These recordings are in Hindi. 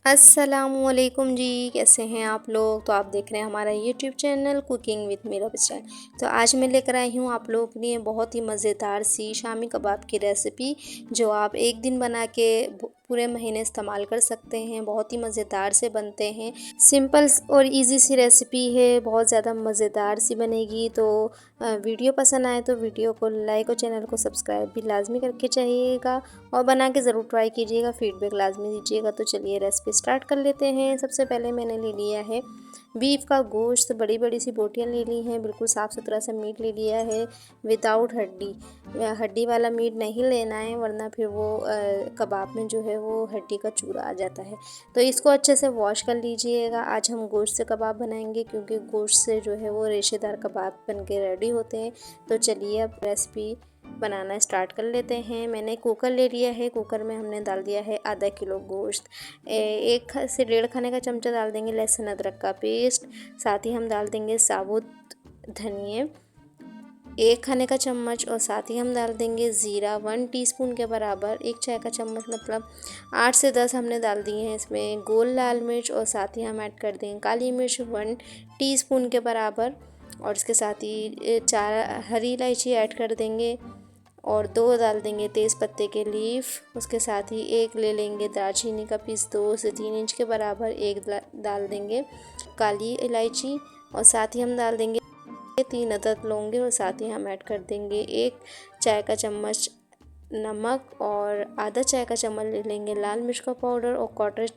अस्सलामुअलैकुम जी, कैसे हैं आप लोग। तो आप देख रहे हैं हमारा YouTube channel cooking with Meera style. तो आज मैं लेकर आई हूँ आप लोगों के लिए बहुत ही मज़ेदार सी शामी कबाब की रेसिपी, जो आप एक दिन बना के पूरे महीने इस्तेमाल कर सकते हैं। बहुत ही मज़ेदार से बनते हैं। सिंपल और इजी सी रेसिपी है, बहुत ज़्यादा मज़ेदार सी बनेगी। तो वीडियो पसंद आए तो वीडियो को लाइक और चैनल को सब्सक्राइब भी लाजमी करके चाहिएगा और बना के ज़रूर ट्राई कीजिएगा, फीडबैक लाजमी दीजिएगा। तो चलिए रेसिपी स्टार्ट कर लेते हैं। सबसे पहले मैंने ले लिया है बीफ का गोश्त, बड़ी बड़ी सी बोटियाँ ले ली हैं। बिल्कुल साफ़ सुथरा सा मीट ले लिया है विदाउट हड्डी। हड्डी वाला मीट नहीं लेना है, वरना फिर वो कबाब में जो है वो हड्डी का चूरा आ जाता है। तो इसको अच्छे से वॉश कर लीजिएगा। आज हम गोश्त से कबाब बनाएंगे, क्योंकि गोश्त से जो है वो रेशेदार कबाब बन के रेडी होते हैं। तो चलिए अब रेसिपी बनाना स्टार्ट कर लेते हैं। मैंने कुकर ले लिया है। कुकर में हमने डाल दिया है आधा किलो गोश्त। 1 से 1.5 खाने का चमचा डाल देंगे लहसुन अदरक का पेस्ट। साथ ही हम डाल देंगे साबुत धनिया 1 खाने का चम्मच, और साथ ही हम डाल देंगे ज़ीरा 1 टीस्पून के बराबर। 1 चाय का चम्मच मतलब 8 से 10 हमने डाल दिए हैं इसमें गोल लाल मिर्च, और साथ ही हम ऐड कर देंगे काली मिर्च 1 टीस्पून के बराबर। और इसके साथ ही 4 हरी इलायची ऐड कर देंगे, और 2 डाल देंगे तेज़ पत्ते के लीफ। उसके साथ ही 1 ले लेंगे दालचीनी का पीस 2 से 3 इंच के बराबर। 1 डाल देंगे काली इलायची, और साथ ही हम डाल देंगे 3 अदद लौंगे, और साथ ही हम ऐड कर देंगे 1 चाय का चम्मच नमक, और आधा चाय का चम्मच ले लेंगे लाल मिर्च का पाउडर, और 1/4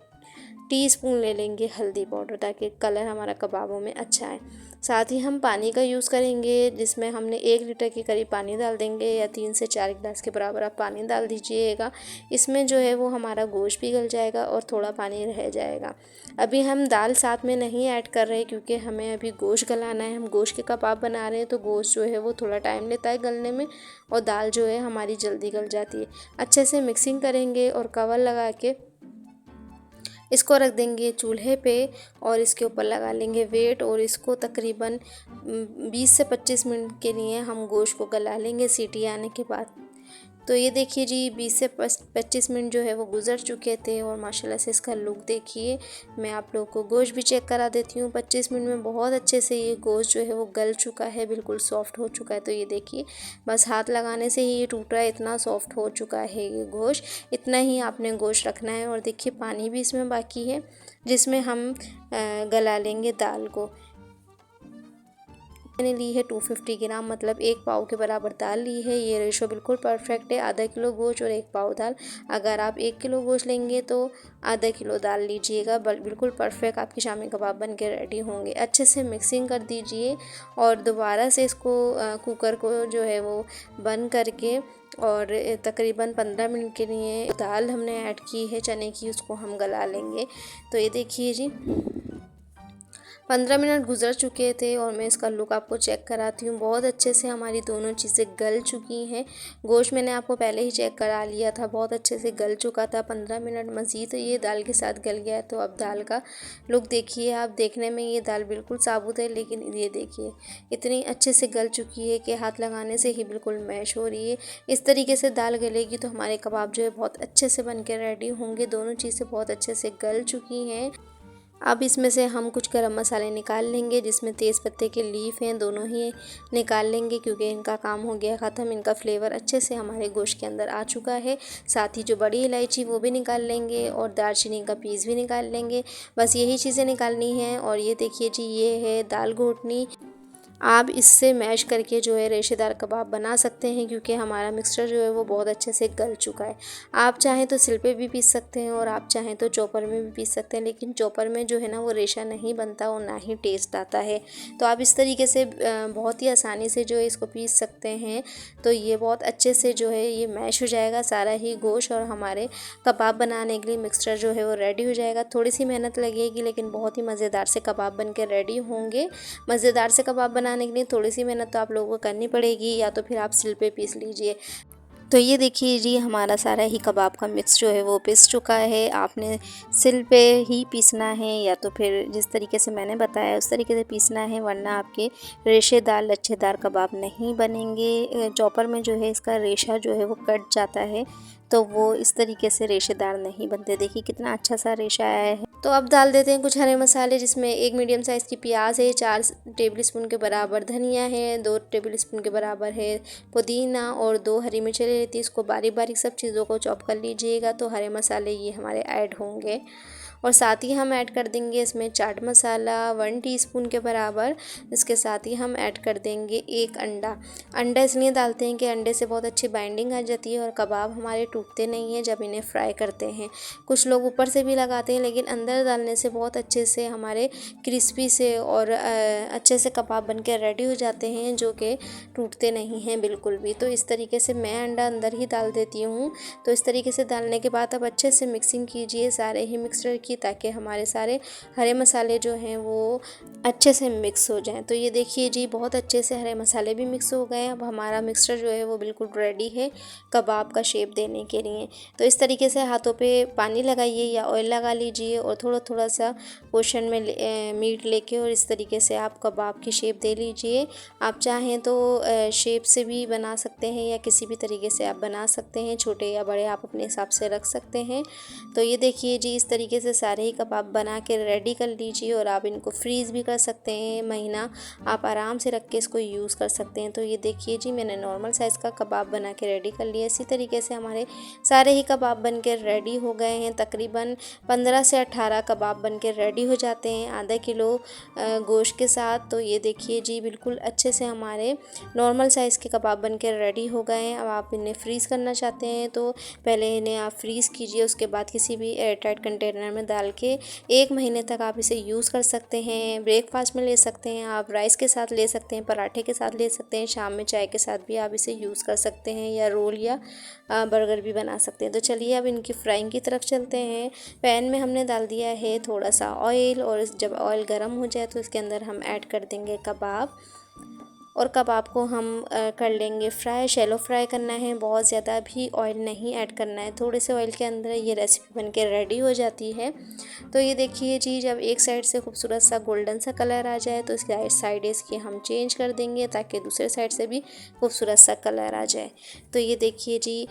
टीस्पून ले लेंगे हल्दी पाउडर, ताकि कलर हमारा कबाबों में अच्छा आए। साथ ही हम पानी का यूज़ करेंगे, जिसमें हमने 1 लीटर के करीब पानी डाल देंगे, या 3 से 4 गिलास के बराबर आप पानी डाल दीजिएगा। इसमें जो है वो हमारा गोश्त पिघल जाएगा और थोड़ा पानी रह जाएगा। अभी हम दाल साथ में नहीं ऐड कर रहे, क्योंकि हमें अभी गोश्त गलाना है। हम गोश्त के कबाब बना रहे हैं, तो गोश्त जो है वो थोड़ा टाइम लेता है गलने में, और दाल जो है हमारी जल्दी गल जाती है। अच्छे से मिक्सिंग करेंगे और कवर लगा के इसको रख देंगे चूल्हे पे, और इसके ऊपर लगा लेंगे वेट, और इसको तकरीबन 20 से 25 मिनट के लिए हम गोश्त को गला लेंगे सीटी आने के बाद। तो ये देखिए जी, 20 से 25 मिनट जो है वो गुज़र चुके थे, और माशाल्लाह से इसका लुक देखिए। मैं आप लोगों को गोश्त भी चेक करा देती हूँ। 25 मिनट में बहुत अच्छे से ये गोश्त जो है वो गल चुका है, बिल्कुल सॉफ्ट हो चुका है। तो ये देखिए, बस हाथ लगाने से ही ये टूट रहा है, इतना सॉफ्ट हो चुका है ये गोश्त। इतना ही आपने गोश्त रखना है। और देखिए पानी भी इसमें बाकी है, जिसमें हम गला लेंगे दाल को। मैंने ली है 250 ग्राम, मतलब 1 पाव के बराबर दाल ली है। ये रेशो बिल्कुल परफेक्ट है, आधा किलो गोश्त और 1 पाव दाल। अगर आप 1 किलो गोश्त लेंगे तो आधा किलो दाल लीजिएगा। बिल्कुल परफेक्ट आपके शामी कबाब बन के रेडी होंगे। अच्छे से मिक्सिंग कर दीजिए, और दोबारा से इसको कुकर को जो है वो बंद करके, और तकरीबन 15 मिनट के लिए दाल हमने ऐड की है चने की, उसको हम गला लेंगे। तो ये देखिए जी, 15 मिनट गुजर चुके थे, और मैं इसका लुक आपको चेक कराती हूँ। बहुत अच्छे से हमारी दोनों चीज़ें गल चुकी हैं। गोश्त मैंने आपको पहले ही चेक करा लिया था, बहुत अच्छे से गल चुका था। 15 मिनट मज़ीद ये दाल के साथ गल गया है। तो अब दाल का लुक देखिए आप। देखने में ये दाल बिल्कुल साबुत है, लेकिन ये देखिए इतनी अच्छे से गल चुकी है कि हाथ लगाने से ही बिल्कुल मैश हो रही है। इस तरीके से दाल गलेगी तो हमारे कबाब जो है बहुत अच्छे से बन के रेडी होंगे। दोनों चीज़ें बहुत अच्छे से गल चुकी हैं। अब इसमें से हम कुछ गरम मसाले निकाल लेंगे, जिसमें तेज़ पत्ते के लीफ हैं, दोनों ही निकाल लेंगे, क्योंकि इनका काम हो गया ख़त्म। इनका फ्लेवर अच्छे से हमारे गोश्त के अंदर आ चुका है। साथ ही जो बड़ी इलायची वो भी निकाल लेंगे, और दालचीनी का पीस भी निकाल लेंगे। बस यही चीज़ें निकालनी हैं। और ये देखिए जी, ये है दाल घोटनी। आप इससे मैश करके जो है रेशेदार कबाब बना सकते हैं, क्योंकि हमारा मिक्सचर जो है वो बहुत अच्छे से गल चुका है। आप चाहें तो सिल पे भी पीस सकते हैं, और आप चाहें तो चॉपर में भी पीस सकते हैं, लेकिन चॉपर में जो है ना वो रेशा नहीं बनता और ना ही टेस्ट आता है। तो आप इस तरीके से बहुत ही आसानी से जो है इसको पीस सकते हैं। तो ये बहुत अच्छे से जो है ये मैश हो जाएगा सारा ही गोश्त, और हमारे कबाब बनाने के लिए मिक्सचर जो है वो रेडी हो जाएगा। थोड़ी सी मेहनत लगेगी, लेकिन बहुत ही मज़ेदार से कबाब बन के रेडी होंगे। मज़ेदार से कबाब बनाने के लिए थोड़ी सी मेहनत तो आप लोगों को करनी पड़ेगी, या तो फिर आप सिल पे पीस लीजिए। तो ये देखिए जी, हमारा सारा ही कबाब का मिक्स जो है वो पिस चुका है। आपने सिल पे ही पीसना है, या तो फिर जिस तरीके से मैंने बताया उस तरीके से पीसना है, वरना आपके रेशेदार लच्छेदार कबाब नहीं बनेंगे। चॉपर में जो है इसका रेशा जो है वो कट जाता है। तो वो इस तरीके से रेशेदार नहीं बनते। देखिए कितना अच्छा सा रेशा आया है। तो अब डाल देते हैं कुछ हरे मसाले, जिसमें एक मीडियम साइज़ की प्याज है, 4 टेबलस्पून के बराबर धनिया है, 2 टेबलस्पून के बराबर है पुदीना और 2 हरी मिर्चें ले लेती। इसको बारीक बारीक सब चीज़ों को चॉप कर लीजिएगा तो हरे मसाले ये हमारे ऐड होंगे। और साथ ही हम ऐड कर देंगे इसमें चाट मसाला 1 टीस्पून के बराबर। इसके साथ ही हम ऐड कर देंगे 1 अंडा। अंडा इसलिए डालते हैं कि अंडे से बहुत अच्छी बाइंडिंग आ जाती है और कबाब हमारे टूटते नहीं हैं जब इन्हें फ्राई करते हैं। कुछ लोग ऊपर से भी लगाते हैं, लेकिन अंदर डालने से बहुत अच्छे से हमारे क्रिस्पी से और अच्छे से कबाब बन के रेडी हो जाते हैं, जो कि टूटते नहीं हैं बिल्कुल भी। तो इस तरीके से मैं अंडा अंदर ही डाल देती हूँ। तो इस तरीके से डालने के बाद अब अच्छे से मिक्सिंग कीजिए सारे ही मिक्सचर की, ताकि हमारे सारे हरे मसाले जो हैं वो अच्छे से मिक्स हो जाएं। तो ये देखिए जी, बहुत अच्छे से हरे मसाले भी मिक्स हो गए। अब हमारा मिक्सचर जो है वो बिल्कुल रेडी है कबाब का शेप देने के लिए। तो इस तरीके से हाथों पे पानी लगाइए या ऑयल लगा लीजिए और थोड़ा थोड़ा सा पोर्शन में मीट लेके और इस तरीके से आप कबाब की शेप दे लीजिए। आप चाहें तो शेप से भी बना सकते हैं या किसी भी तरीके से आप बना सकते हैं, छोटे या बड़े आप अपने हिसाब से रख सकते हैं। तो ये देखिए जी, इस तरीके से सारे ही कबाब बना के रेडी कर लीजिए और आप इनको फ्रीज़ भी कर सकते हैं। महीना आप आराम से रख के इसको यूज़ कर सकते हैं। तो ये देखिए जी, मैंने नॉर्मल साइज़ का कबाब बना के रेडी कर लिया। इसी तरीके से हमारे सारे ही कबाब बन के रेडी हो गए हैं। तकरीबन 15 से 18 कबाब बन के रेडी हो जाते हैं आधा किलो गोश्त के साथ। तो ये देखिए जी, बिल्कुल अच्छे से हमारे नॉर्मल साइज़ के कबाब बन के रेडी हो गए हैं। अब आप इन्हें फ्रीज़ करना चाहते हैं तो पहले इन्हें आप फ्रीज़ कीजिए, उसके बाद किसी भी एयर टाइट कंटेनर में डाल के 1 महीने तक आप इसे यूज़ कर सकते हैं। ब्रेकफास्ट में ले सकते हैं, आप राइस के साथ ले सकते हैं, पराठे के साथ ले सकते हैं, शाम में चाय के साथ भी आप इसे यूज़ कर सकते हैं, या रोल या बर्गर भी बना सकते हैं। तो चलिए अब इनकी फ्राइंग की तरफ चलते हैं। पैन में हमने डाल दिया है थोड़ा सा ऑयल, और जब ऑयल गर्म हो जाए तो इसके अंदर हम ऐड कर देंगे कबाब, और कबाब को हम कर लेंगे फ्राई। शैलो फ्राई करना है, बहुत ज़्यादा भी ऑयल नहीं ऐड करना है। थोड़े से ऑयल के अंदर ये रेसिपी बन के रेडी हो जाती है। तो ये देखिए जी, जब एक साइड से खूबसूरत सा गोल्डन सा कलर आ जाए तो इसकी साइड इसकी हम चेंज कर देंगे, ताकि दूसरे साइड से भी खूबसूरत सा कलर आ जाए। तो ये देखिए जी,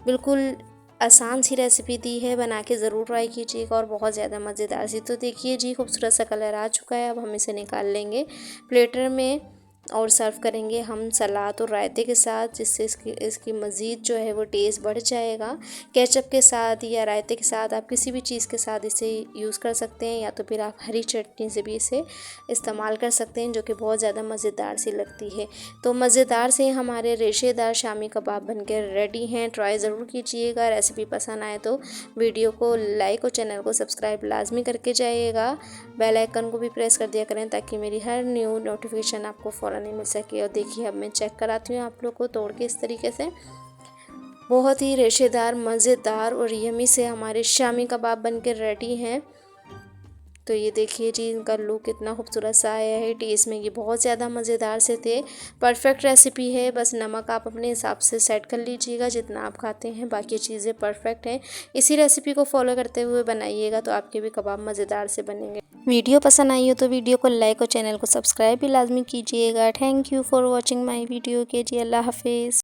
बिल्कुल आसान सी रेसिपी दी है, बना के ज़रूर ट्राई कीजिएगा और बहुत ज़्यादा मज़ेदार सी। तो देखिए जी, खूबसूरत सा कलर आ चुका है। अब हम इसे निकाल लेंगे प्लेटर में और सर्व करेंगे हम सलाद और रायते के साथ, जिससे इसकी मज़ीद जो है वो टेस्ट बढ़ जाएगा। केचप के साथ या रायते के साथ, आप किसी भी चीज़ के साथ इसे यूज़ कर सकते हैं, या तो फिर आप हरी चटनी से भी इसे इस्तेमाल कर सकते हैं, जो कि बहुत ज़्यादा मज़ेदार सी लगती है। तो मज़ेदार से हमारे रेशेदार शामी कबाब बनकर रेडी हैं। ट्राई ज़रूर कीजिएगा। रेसिपी पसंद आए तो वीडियो को लाइक और चैनल को सब्सक्राइब लाजमी करके जाइएगा। बेल आइकन को भी प्रेस कर दिया करें, ताकि मेरी हर न्यू नोटिफिकेशन आपको फ़ौरन नहीं मिल सके। और देखिए, अब मैं चेक कराती हूँ आप लोग को तोड़ के इस तरीके से। बहुत ही रेशेदार, मज़ेदार और यमी से हमारे शामी कबाब बन के रेडी हैं। तो ये देखिए जी, इनका लुक कितना खूबसूरत सा आया है। टेस्ट में ये बहुत ज़्यादा मज़ेदार से थे। परफेक्ट रेसिपी है। बस नमक आप अपने हिसाब से सेट कर लीजिएगा जितना आप खाते हैं, बाकी चीज़ें परफेक्ट हैं। इसी रेसिपी को फॉलो करते हुए बनाइएगा तो आपके भी कबाब मज़ेदार से बनेंगे। वीडियो पसंद आई हो तो वीडियो को लाइक और चैनल को सब्सक्राइब भी लाजमी कीजिएगा। Thank you for watching my video के जी। अल्लाह हाफिज़।